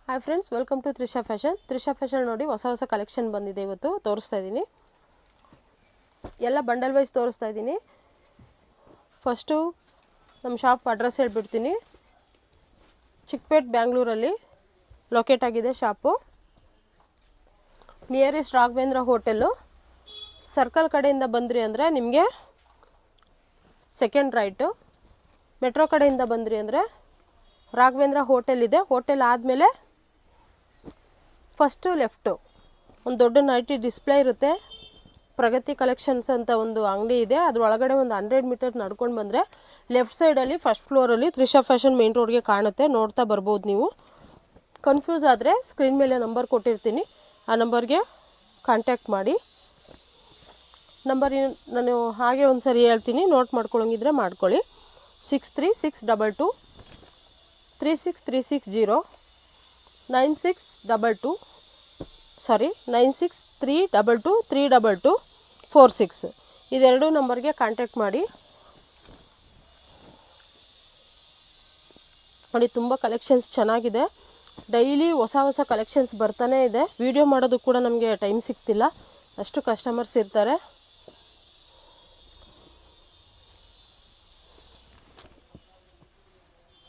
Hi friends, welcome to Trisha fashion. Trisha fashion ನೋಡಿ ಹೊಸ collection ಬಂದಿದೆ. ಇವತ್ತು ತೋರಿಸ್ತಾ ಇದ್ದೀನಿ. ಎಲ್ಲ ಬಂಡಲ್ ವೈಸ್ ತೋರಿಸ್ತಾ ಇದ್ದೀನಿ. ಫಸ್ಟು ನಮ್ಮ ಶಾಪ್ ಅಡ್ರೆಸ್ ಹೇಳ್ಬಿಡ್ತೀನಿ. ಚಿಕ್ಕಪೇಟ್ ಬ್ಯಾಂಗ್ಳೂರಲ್ಲಿ ಲೊಕೇಟ್ ಆಗಿದೆ shop. Nearest Raghavendra hotel. Circle ಕಡೆಯಿಂದ ಬಂದ್ರಿ ಅಂದರೆ ನಿಮಗೆ ಸೆಕೆಂಡ್ ರೈಟು. ಮೆಟ್ರೋ ಕಡೆಯಿಂದ ಬಂದ್ರಿ ಅಂದರೆ ರಾಘವೇಂದ್ರ ಹೋಟೆಲ್ ಇದೆ. ಹೋಟೆಲ್ ಆದಮೇಲೆ ಫಸ್ಟು ಲೆಫ್ಟು ಒಂದು ದೊಡ್ಡ ನೈಟಿ ಡಿಸ್ಪ್ಲೇ ಇರುತ್ತೆ. ಪ್ರಗತಿ ಕಲೆಕ್ಷನ್ಸ್ ಅಂತ ಒಂದು ಅಂಗಡಿ ಇದೆ. ಅದ್ರ ಒಳಗಡೆ ಒಂದು 100 ಮೀಟರ್ ನಡ್ಕೊಂಡು ಬಂದರೆ ಲೆಫ್ಟ್ ಸೈಡಲ್ಲಿ ಫಸ್ಟ್ ಫ್ಲೋರಲ್ಲಿ ತ್ರಿಷಾ ಫ್ಯಾಷನ್ ಮೇನ್ ರೋಡ್ಗೆ ಕಾಣುತ್ತೆ. ನೋಡ್ತಾ ಬರ್ಬೋದು ನೀವು. ಕನ್ಫ್ಯೂಸ್ ಆದರೆ ಸ್ಕ್ರೀನ್ ಮೇಲೆ ನಂಬರ್ ಕೊಟ್ಟಿರ್ತೀನಿ, ಆ ನಂಬರ್ಗೆ ಕಾಂಟ್ಯಾಕ್ಟ್ ಮಾಡಿ. ನಂಬರ್ ನಾನು ಹಾಗೆ ಒಂದು ಸರಿ ಹೇಳ್ತೀನಿ, ನೋಟ್ ಮಾಡ್ಕೊಳ್ಳೋಂಗಿದ್ರೆ ಮಾಡ್ಕೊಳ್ಳಿ. 6362 36360 9632 ಇದೆರಡು ನಂಬರ್ಗೆ ಕಾಂಟ್ಯಾಕ್ಟ್ ಮಾಡಿ. ನೋಡಿ, ತುಂಬ ಕಲೆಕ್ಷನ್ಸ್ ಚೆನ್ನಾಗಿದೆ. ಡೈಲಿ ಹೊಸ ಕಲೆಕ್ಷನ್ಸ್ ಬರ್ತಾನೇ ಇದೆ. ವಿಡಿಯೋ ಮಾಡೋದು ಕೂಡ ನಮಗೆ ಟೈಮ್ ಸಿಗ್ತಿಲ್ಲ, ಅಷ್ಟು ಕಸ್ಟಮರ್ಸ್ ಇರ್ತಾರೆ.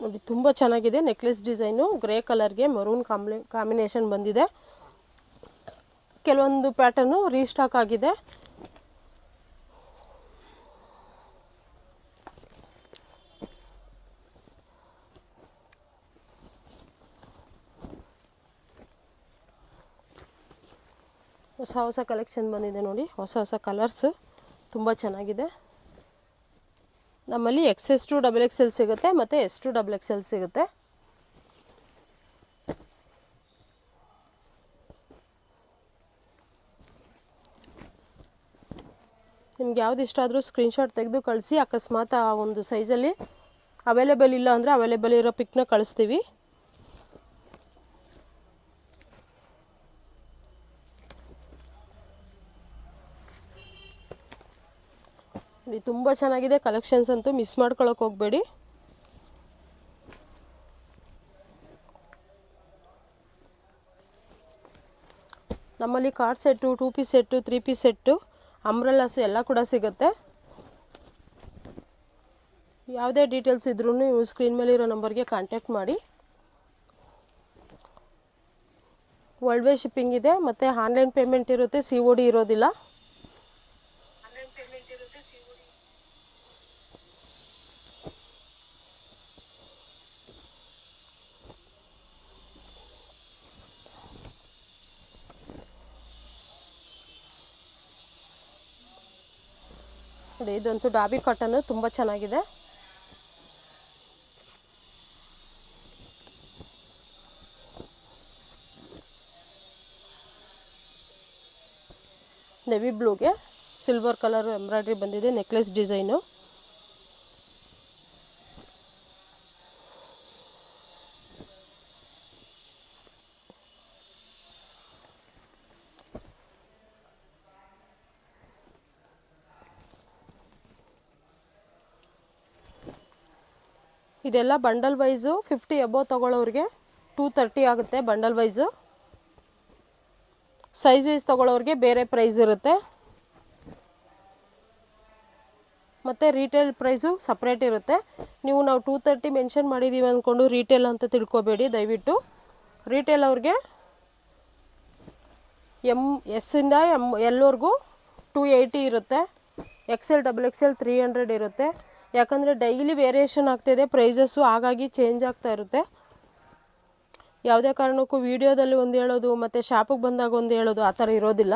ನೋಡಿ, ತುಂಬ ಚೆನ್ನಾಗಿದೆ. ನೆಕ್ಲೆಸ್ ಡಿಸೈನು ಗ್ರೇ ಕಲರ್ಗೆ ಮರೂನ್ ಕಾಂಬಿನೇಷನ್ ಬಂದಿದೆ. ಕೆಲವೊಂದು ಪ್ಯಾಟರ್ನು ರೀಸ್ಟಾಕ್ ಆಗಿದೆ. ಹೊಸ ಕಲೆಕ್ಷನ್ ಬಂದಿದೆ ನೋಡಿ. ಹೊಸ ಕಲರ್ಸು ತುಂಬ ಚೆನ್ನಾಗಿದೆ. ನಮ್ಮಲ್ಲಿ XS to XXL ಸಿಗುತ್ತೆ ಮತ್ತು S to XXL ಸಿಗುತ್ತೆ. ನಿಮ್ಗೆ ಯಾವ್ದು ಇಷ್ಟ ಆದರೂ ಸ್ಕ್ರೀನ್ಶಾಟ್ ತೆಗೆದು ಕಳಿಸಿ. ಅಕಸ್ಮಾತ್ ಆ ಒಂದು ಸೈಜಲ್ಲಿ ಅವೈಲೇಬಲ್ ಇಲ್ಲ ಅಂದರೆ ಅವೈಲೇಬಲ್ ಇರೋ ಪಿಕ್ನ ಕಳಿಸ್ತೀವಿ. ತುಂಬ ಚೆನ್ನಾಗಿದೆ ಕಲೆಕ್ಷನ್ಸ್ ಅಂತೂ ಮಿಸ್ ಮಾಡ್ಕೊಳ್ಳೋಕೆ ಹೋಗಬೇಡಿ. ನಮ್ಮಲ್ಲಿ card set, 2 piece set, 3 piece set, umbrellas ಎಲ್ಲ ಕೂಡ ಸಿಗುತ್ತೆ. ಯಾವುದೇ ಡೀಟೇಲ್ಸ್ ಇದ್ರೂ ನೀವು ಸ್ಕ್ರೀನ್ ಮೇಲೆ ಇರೋ ನಂಬರ್ಗೆ ಕಾಂಟ್ಯಾಕ್ಟ್ ಮಾಡಿ. ವರ್ಲ್ಡ್ ವೈಡ್ ಶಿಪ್ಪಿಂಗ್ ಇದೆ ಮತ್ತು ಆನ್ಲೈನ್ ಪೇಮೆಂಟ್ ಇರುತ್ತೆ, COD ಇರೋದಿಲ್ಲ. ನೋಡಿ, ಇದಂತೂ ಡಾಬಿ ಕಾಟನ್ ತುಂಬ ಚೆನ್ನಾಗಿದೆ. ನೆವಿ ಬ್ಲೂಗೆ ಸಿಲ್ವರ್ ಕಲರ್ ಎಂಬ್ರಾಯ್ಡ್ರಿ ಬಂದಿದೆ. ನೆಕ್ಲೆಸ್ ಡಿಸೈನು ಇದೆಲ್ಲ ಬಂಡಲ್ ವೈಸು 50 ಅಬೋವ್ ತೊಗೊಳ್ಳೋರಿಗೆ 230 ಆಗುತ್ತೆ. ಬಂಡಲ್ ವೈಸು ಸೈಜ್ ವೈಸ್ ತೊಗೊಳ್ಳೋರಿಗೆ ಬೇರೆ ಪ್ರೈಸ್ ಇರುತ್ತೆ ಮತ್ತು ರೀಟೇಲ್ ಪ್ರೈಸು ಸಪ್ರೇಟ್ ಇರುತ್ತೆ. ನಾವು 230 ಮೆನ್ಷನ್ ಮಾಡಿದ್ದೀವಿ ಅಂದ್ಕೊಂಡು ರೀಟೇಲ್ ಅಂತ ತಿಳ್ಕೊಬೇಡಿ ದಯವಿಟ್ಟು. ರೀಟೇಲ್ ಅವ್ರಿಗೆ S ಇಂದ L ವರೆಗೂ 280 ಇರುತ್ತೆ. XL XXL 300 ಇರುತ್ತೆ. ಯಾಕಂದರೆ ಡೈಲಿ ವೇರಿಯೇಷನ್ ಆಗ್ತಾಯಿದೆ ಪ್ರೈಸಸ್ಸು, ಹಾಗಾಗಿ ಚೇಂಜ್ ಆಗ್ತಾ ಇರುತ್ತೆ. ಯಾವುದೇ ಕಾರಣಕ್ಕೂ ವೀಡಿಯೋದಲ್ಲಿ ಒಂದು ಹೇಳೋದು ಮತ್ತು ಶಾಪಿಗೆ ಬಂದಾಗ ಒಂದು ಹೇಳೋದು ಆ ಥರ ಇರೋದಿಲ್ಲ.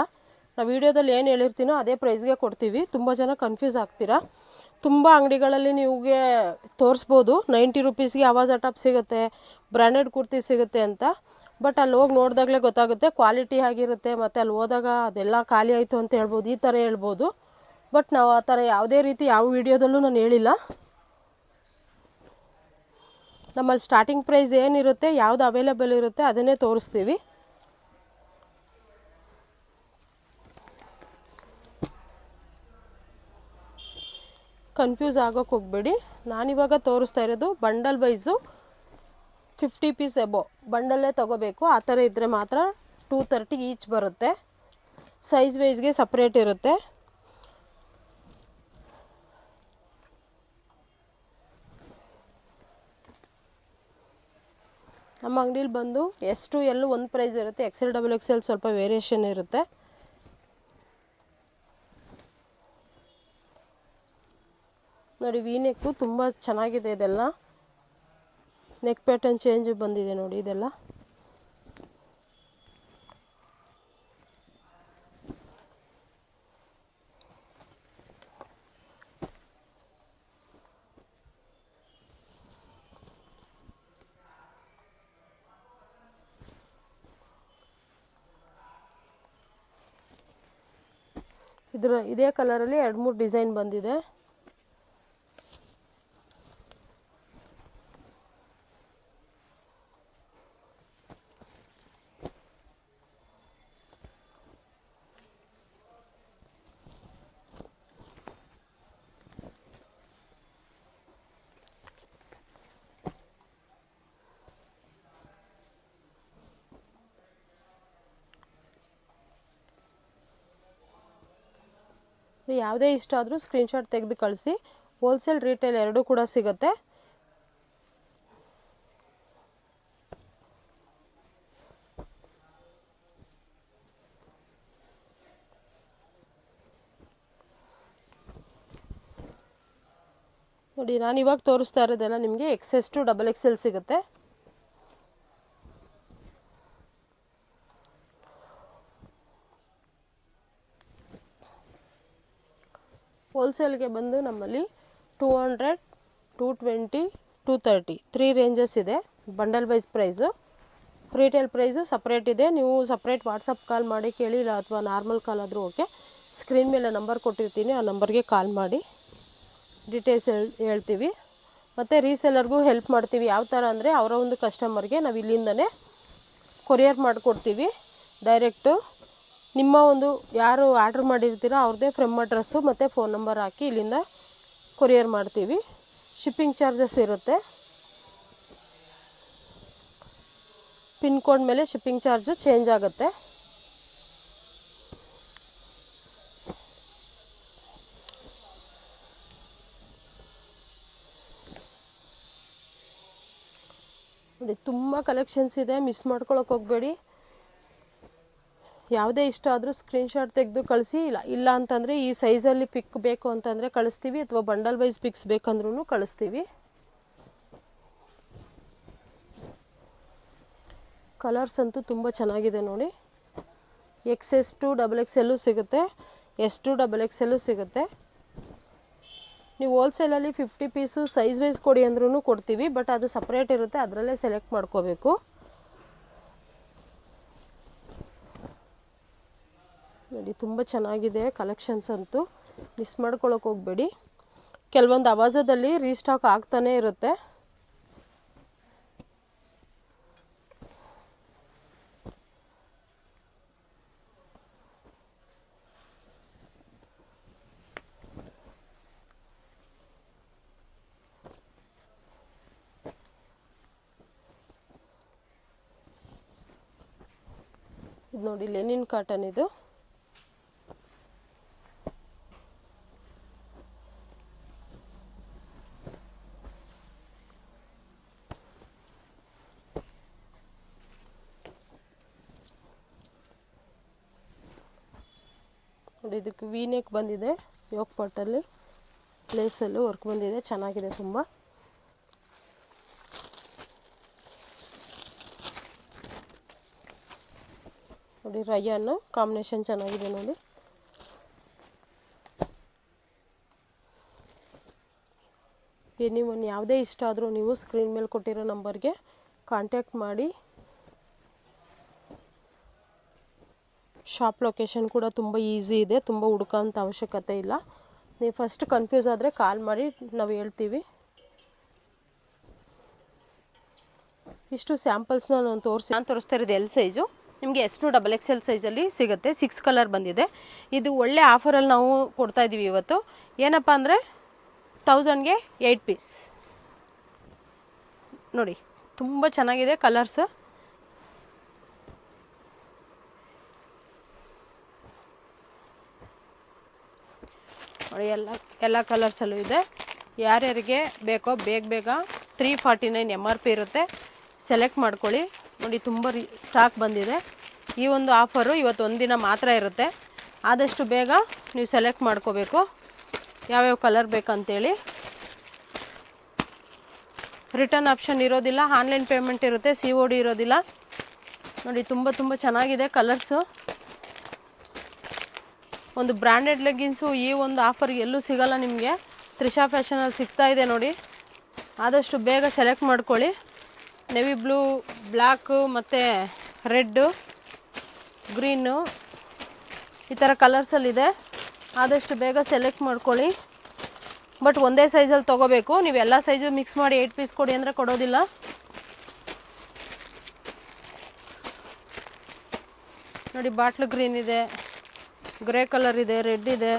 ನಾವು ವೀಡಿಯೋದಲ್ಲಿ ಏನು ಹೇಳಿರ್ತೀನೋ ಅದೇ ಪ್ರೈಸ್ಗೆ ಕೊಡ್ತೀವಿ. ತುಂಬ ಜನ ಕನ್ಫ್ಯೂಸ್ ಆಗ್ತೀರಾ. ತುಂಬ ಅಂಗಡಿಗಳಲ್ಲಿ ನೀವುಗೆ ತೋರಿಸ್ಬೋದು 90 ರೂಪೀಸ್ಗೆ ಆವಾಜ್ ಟಾಪ್ ಸಿಗುತ್ತೆ, ಬ್ರ್ಯಾಂಡೆಡ್ ಕುರ್ತಿ ಸಿಗುತ್ತೆ ಅಂತ. ಬಟ್ ಅಲ್ಲಿ ಹೋಗಿ ನೋಡಿದಾಗಲೇ ಗೊತ್ತಾಗುತ್ತೆ ಕ್ವಾಲಿಟಿ ಆಗಿರುತ್ತೆ. ಮತ್ತು ಅಲ್ಲಿ ಹೋದಾಗ ಅದೆಲ್ಲ ಖಾಲಿ ಆಯಿತು ಅಂತ ಹೇಳ್ಬೋದು, ಈ ಥರ ಹೇಳ್ಬೋದು. ಬಟ್ ನಾವು ಆ ಥರ ಯಾವುದೇ ರೀತಿ ಯಾವ ವೀಡಿಯೋದಲ್ಲೂ ನಾನು ಹೇಳಿಲ್ಲ. ನಮ್ಮಲ್ಲಿ ಸ್ಟಾರ್ಟಿಂಗ್ ಪ್ರೈಸ್ ಏನಿರುತ್ತೆ, ಯಾವುದು ಅವೈಲೇಬಲ್ ಇರುತ್ತೆ ಅದನ್ನೇ ತೋರಿಸ್ತೀವಿ. ಕನ್ಫ್ಯೂಸ್ ಆಗೋಕ್ಕೆ ಹೋಗಬೇಡಿ. ನಾನಿವಾಗ ತೋರಿಸ್ತಾ ಇರೋದು ಬಂಡಲ್ ವೈಸು 50 ಪೀಸ್ ಎಬೋ ಬಂಡಲ್ಲೇ ತೊಗೋಬೇಕು. ಆ ಥರ ಇದ್ದರೆ ಮಾತ್ರ 230 ಈಚ್ ಬರುತ್ತೆ. ಸೈಜ್ ವೈಸ್ಗೆ ಸಪ್ರೇಟ್ ಇರುತ್ತೆ. ನಮ್ಮ ಅಂಗಡಿಲಿ ಬಂದು ಎಸ್ ಟು ಎಲ್ಲೂ ಒಂದು ಪ್ರೈಸ್ ಇರುತ್ತೆ, XL XXL ಸ್ವಲ್ಪ ವೇರಿಯೇಷನ್ ಇರುತ್ತೆ. ನೋಡಿ ವಿ ನೆಕ್ಕು ತುಂಬ ಚೆನ್ನಾಗಿದೆ. ಇದೆಲ್ಲ ನೆಕ್ ಪ್ಯಾಟರ್ನ್ ಚೇಂಜ್ ಬಂದಿದೆ ನೋಡಿ. ಇದೆಲ್ಲ ಇದೇ ಕಲರಲ್ಲಿ 2-3 ಡಿಸೈನ್ ಬಂದಿದೆ. ಯಾವುದೇ ಇಷ್ಟ ಆದರೂ ಸ್ಕ್ರೀನ್ಶಾಟ್ ತೆಗೆದು ಕಳಿಸಿ. ಹೋಲ್ಸೇಲ್ ರಿಟೇಲ್ ಎರಡೂ ಕೂಡ ಸಿಗುತ್ತೆ. ನೋಡಿ ನಾನು ಇವಾಗ ತೋರಿಸ್ತಾ ಇರೋದೆಲ್ಲ ನಿಮಗೆ XS to XXL ಸಿಗುತ್ತೆ. ಹೋಲ್ಸೇಲ್ಗೆ ಬಂದು ನಮ್ಮಲ್ಲಿ 200, 220, 230 3 ರೇಂಜಸ್ ಇದೆ. Bundle wise price. Retail price separate ಇದೆ. ನೀವು ಸಪ್ರೇಟ್ ವಾಟ್ಸಪ್ ಕಾಲ್ ಮಾಡಿ ಕೇಳಿ, ಇಲ್ಲ ಅಥವಾ ನಾರ್ಮಲ್ ಕಾಲ್ ಆದರೂ ಓಕೆ. ಸ್ಕ್ರೀನ್ ಮೇಲೆ ನಂಬರ್ ಕೊಟ್ಟಿರ್ತೀನಿ, ಆ ನಂಬರ್ಗೆ ಕಾಲ್ ಮಾಡಿ ಡೀಟೇಲ್ಸ್ ಹೇಳ್ತೀವಿ. ಮತ್ತು ರೀಸೆಲ್ಲರ್ಗೂ ಹೆಲ್ಪ್ ಮಾಡ್ತೀವಿ. ಯಾವ ಥರ ಅಂದರೆ ಅವರ ಒಂದು ಕಸ್ಟಮರ್ಗೆ ನಾವು ಇಲ್ಲಿಂದನೇ ಕೊರಿಯರ್ ಮಾಡಿಕೊಡ್ತೀವಿ. ಡೈರೆಕ್ಟು ನಿಮ್ಮ ಒಂದು ಯಾರು ಆರ್ಡ್ರ್ ಮಾಡಿರ್ತೀರೋ ಅವ್ರದ್ದೇ ಫ್ರಮ್ ಅಡ್ರೆಸ್ಸು ಮತ್ತು ಫೋನ್ ನಂಬರ್ ಹಾಕಿ ಇಲ್ಲಿಂದ ಕೊರಿಯರ್ ಮಾಡ್ತೀವಿ. ಶಿಪ್ಪಿಂಗ್ ಚಾರ್ಜಸ್ ಇರುತ್ತೆ. ಪಿನ್ ಕೋಡ್ ಮೇಲೆ ಶಿಪ್ಪಿಂಗ್ ಚಾರ್ಜು ಚೇಂಜ್ ಆಗುತ್ತೆ. ನೋಡಿ ತುಂಬ ಕಲೆಕ್ಷನ್ಸ್ ಇದೆ, ಮಿಸ್ ಮಾಡ್ಕೊಳಕ್ಕೆ ಹೋಗಬೇಡಿ. ಯಾವುದೇ ಇಷ್ಟ ಆದರೂ ಸ್ಕ್ರೀನ್ಶಾಟ್ ತೆಗೆದು ಕಳಿಸಿ. ಇಲ್ಲ ಅಂತಂದರೆ ಈ ಸೈಜಲ್ಲಿ ಪಿಕ್ ಬೇಕು ಅಂತಂದರೆ ಕಳಿಸ್ತೀವಿ, ಅಥವಾ ಬಂಡಲ್ ವೈಸ್ ಪಿಕ್ಸ್ ಬೇಕಂದ್ರೂ ಕಳಿಸ್ತೀವಿ. ಕಲರ್ಸ್ ಅಂತೂ ತುಂಬ ಚೆನ್ನಾಗಿದೆ ನೋಡಿ. XS to XXL ಸಿಗುತ್ತೆ, S to XXL ಸಿಗುತ್ತೆ. ನೀವು ಹೋಲ್ಸೇಲಲ್ಲಿ 50 ಪೀಸು ಸೈಜ್ ವೈಸ್ ಕೊಡಿ ಅಂದ್ರೂ ಕೊಡ್ತೀವಿ, ಬಟ್ ಅದು ಸಪ್ರೇಟ್ ಇರುತ್ತೆ, ಅದರಲ್ಲೇ ಸೆಲೆಕ್ಟ್ ಮಾಡ್ಕೋಬೇಕು. ನೋಡಿ ತುಂಬ ಚೆನ್ನಾಗಿದೆ ಕಲೆಕ್ಷನ್ಸ್ ಅಂತೂ, ಮಿಸ್ ಮಾಡ್ಕೊಳ್ಳೋಕೆ ಹೋಗಬೇಡಿ. ಕೆಲವೊಂದು ಆವಾಜದಲ್ಲಿ ರೀಸ್ಟಾಕ್ ಆಗ್ತಾನೇ ಇರುತ್ತೆ. ಇದು ನೋಡಿ ಲೆನಿನ್ ಕಾಟನ್. ಇದು ನೋಡಿ, ಇದಕ್ಕೆ ವಿ ನೆಕ್ ಬಂದಿದೆ. ಯೋಕ್ ಪಾಟಲ್ಲಿ ಲೇಸಲ್ಲೂ ವರ್ಕ್ ಬಂದಿದೆ, ಚೆನ್ನಾಗಿದೆ ತುಂಬ. ನೋಡಿ ರಯಾನು ಕಾಂಬಿನೇಷನ್ ಚೆನ್ನಾಗಿದೆ ನೋಡಿ. ಎನಿವನ್ ಯಾವುದೇ ಇಷ್ಟ ಆದರೂ ನೀವು ಸ್ಕ್ರೀನ್ ಮೇಲೆ ಕೊಟ್ಟಿರೋ ನಂಬರ್ಗೆ ಕಾಂಟ್ಯಾಕ್ಟ್ ಮಾಡಿ. ಶಾಪ್ ಲೊಕೇಶನ್ ಕೂಡ ತುಂಬ ಈಸಿ ಇದೆ, ತುಂಬ ಹುಡುಕೋಂಥ ಅವಶ್ಯಕತೆ ಇಲ್ಲ. ನೀವು ಫಸ್ಟ್ ಕನ್ಫ್ಯೂಸ್ ಆದರೆ ಕಾಲ್ ಮಾಡಿ, ನಾವು ಹೇಳ್ತೀವಿ. ಇಷ್ಟು ಸ್ಯಾಂಪಲ್ಸ್ನ ನಾನು ತೋರಿಸ್ತಾ ಇರೋದು ಎಲ್ ಸೈಜು. ನಿಮಗೆ S to XXL ಸೈಜಲ್ಲಿ ಸಿಗುತ್ತೆ. 6 ಕಲರ್ ಬಂದಿದೆ. ಇದು ಒಳ್ಳೆ ಆಫರಲ್ಲಿ ನಾವು ಕೊಡ್ತಾಯಿದ್ದೀವಿ ಇವತ್ತು. ಏನಪ್ಪ ಅಂದರೆ 1000ಗೆ 8 ಪೀಸ್ ನೋಡಿ. ತುಂಬ ಚೆನ್ನಾಗಿದೆ ಕಲರ್ಸ್. ನೋಡಿ ಎಲ್ಲ ಕಲರ್ಸಲ್ಲೂ ಇದೆ. ಯಾರ್ಯಾರಿಗೆ ಬೇಕೋ ಬೇಗ 349 MRP ಇರುತ್ತೆ. ಸೆಲೆಕ್ಟ್ ಮಾಡ್ಕೊಳ್ಳಿ. ನೋಡಿ ತುಂಬ ಸ್ಟಾಕ್ ಬಂದಿದೆ. ಈ ಒಂದು ಆಫರು ಇವತ್ತು ಒಂದಿನ ಮಾತ್ರ ಇರುತ್ತೆ. ಆದಷ್ಟು ಬೇಗ ನೀವು ಸೆಲೆಕ್ಟ್ ಮಾಡ್ಕೋಬೇಕು ಯಾವ್ಯಾವ ಕಲರ್ ಬೇಕಂತೇಳಿ. ರಿಟರ್ನ್ ಆಪ್ಷನ್ ಇರೋದಿಲ್ಲ, ಆನ್ಲೈನ್ ಪೇಮೆಂಟ್ ಇರುತ್ತೆ, COD ಇರೋದಿಲ್ಲ. ನೋಡಿ ತುಂಬ ಚೆನ್ನಾಗಿದೆ ಕಲರ್ಸು. ಒಂದು ಬ್ರ್ಯಾಂಡೆಡ್ ಲೆಗ್ಗಿನ್ಸು ಈ ಒಂದು ಆಫರ್ ಎಲ್ಲೂ ಸಿಗಲ್ಲ ನಿಮಗೆ. ತ್ರಿಷಾ ಫ್ಯಾಷನಲ್ಲಿ ಸಿಗ್ತಾ ಇದೆ ನೋಡಿ. ಆದಷ್ಟು ಬೇಗ ಸೆಲೆಕ್ಟ್ ಮಾಡ್ಕೊಳ್ಳಿ. ನೆವಿ ಬ್ಲೂ, ಬ್ಲ್ಯಾಕು ಮತ್ತು ರೆಡ್ಡು, ಗ್ರೀನು ಈ ಥರ ಕಲರ್ಸಲ್ಲಿದೆ. ಆದಷ್ಟು ಬೇಗ ಸೆಲೆಕ್ಟ್ ಮಾಡ್ಕೊಳ್ಳಿ. ಬಟ್ ಒಂದೇ ಸೈಜಲ್ಲಿ ತೊಗೋಬೇಕು. ನೀವು ಎಲ್ಲ ಸೈಜು ಮಿಕ್ಸ್ ಮಾಡಿ 8 ಪೀಸ್ ಕೊಡಿ ಅಂದರೆ ಕೊಡೋದಿಲ್ಲ. ನೋಡಿ ಬಾಟ್ಲು ಗ್ರೀನ್ ಇದೆ, ಗ್ರೇ ಕಲರ್ ಇದೆ, ರೆಡ್ ಇದೆ.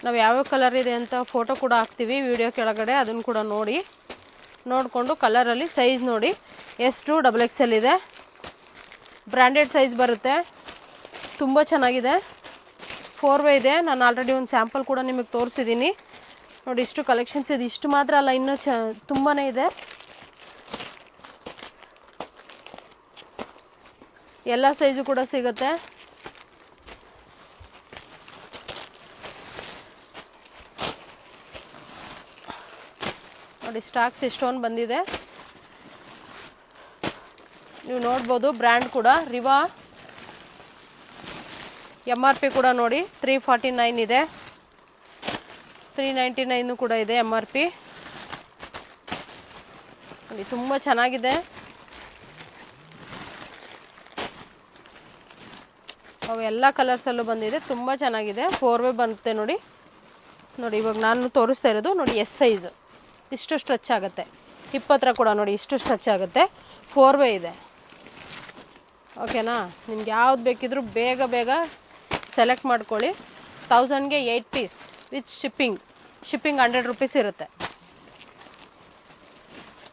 ನಾವು ಯಾವ್ಯಾವ ಕಲರ್ ಇದೆ ಅಂತ ಫೋಟೋ ಕೂಡ ಹಾಕ್ತೀವಿ ವಿಡಿಯೋ ಕೆಳಗಡೆ, ಅದನ್ನು ಕೂಡ ನೋಡಿಕೊಂಡು ಕಲರಲ್ಲಿ ಸೈಜ್ ನೋಡಿ. S to XXL ಇದೆ. ಬ್ರ್ಯಾಂಡೆಡ್ ಸೈಜ್ ಬರುತ್ತೆ. ತುಂಬ ಚೆನ್ನಾಗಿದೆ. 4 ಇದೆ. ನಾನು ಆಲ್ರೆಡಿ ಒಂದು ಸ್ಯಾಂಪಲ್ ಕೂಡ ನಿಮಗೆ ತೋರಿಸಿದ್ದೀನಿ ನೋಡಿ. ಇಷ್ಟು ಕಲೆಕ್ಷನ್ಸ್ ಇದೆ. ಇಷ್ಟು ಮಾತ್ರ ಅಲ್ಲ, ಇನ್ನೂ ತುಂಬಾ ಇದೆ. ಎಲ್ಲ ಸೈಜು ಕೂಡ ಸಿಗುತ್ತೆ. ನೋಡಿ ಸ್ಟಾಕ್ಸ್ ಇಷ್ಟೊಂದು ಬಂದಿದೆ. ನೀವು ನೋಡ್ಬೋದು. ಬ್ರ್ಯಾಂಡ್ ಕೂಡ ರಿವಾ. MRP ಕೂಡ ನೋಡಿ 349 ಇದೆ. 399 ಕೂಡ ಇದೆ MRP. ನೋಡಿ ತುಂಬ ಚೆನ್ನಾಗಿದೆ. ಅವೆಲ್ಲ ಕಲರ್ಸಲ್ಲೂ ಬಂದಿದೆ. ತುಂಬ ಚೆನ್ನಾಗಿದೆ. 4 ಬರುತ್ತೆ ನೋಡಿ. ಇವಾಗ ನಾನು ತೋರಿಸ್ತಾ ಇರೋದು ನೋಡಿ S ಸೈಜ್. ಇಷ್ಟು ಸ್ಟ್ರೆಚ್ ಆಗುತ್ತೆ. ಹಿಪ್ ಹತ್ರ ಕೂಡ ನೋಡಿ ಇಷ್ಟು ಸ್ಟ್ರೆಚ್ ಆಗುತ್ತೆ. 4 ಇದೆ. ಓಕೆನಾ? ನಿಮ್ಗೆ ಯಾವ್ದು ಬೇಕಿದ್ರೂ ಬೇಗ ಸೆಲೆಕ್ಟ್ ಮಾಡ್ಕೊಳ್ಳಿ. 1000ಗೆ 8 ಪೀಸ್ ವಿತ್ ಶಿಪ್ಪಿಂಗ್ 100 ರೂಪೀಸ್ ಇರುತ್ತೆ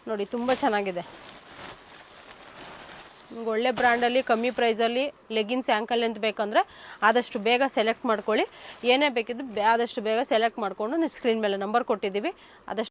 ನೋಡಿ. ತುಂಬ ಚೆನ್ನಾಗಿದೆ. ನಿಮ್ಗೆ ಒಳ್ಳೆ ಬ್ರ್ಯಾಂಡಲ್ಲಿ ಕಮ್ಮಿ ಪ್ರೈಸಲ್ಲಿ ಲೆಗಿನ್ಸ್ ಆ್ಯಂಕಲ್ ಲೆಂತ್ ಬೇಕಂದರೆ ಆದಷ್ಟು ಬೇಗ ಸೆಲೆಕ್ಟ್ ಮಾಡ್ಕೊಳ್ಳಿ. ಏನೇ ಬೇಕಿದ್ದು ಆದಷ್ಟು ಬೇಗ ಸೆಲೆಕ್ಟ್ ಮಾಡಿಕೊಂಡು ನೀವು ಸ್ಕ್ರೀನ್ ಮೇಲೆ ನಂಬರ್ ಕೊಟ್ಟಿದ್ದೀವಿ. ಆದಷ್ಟು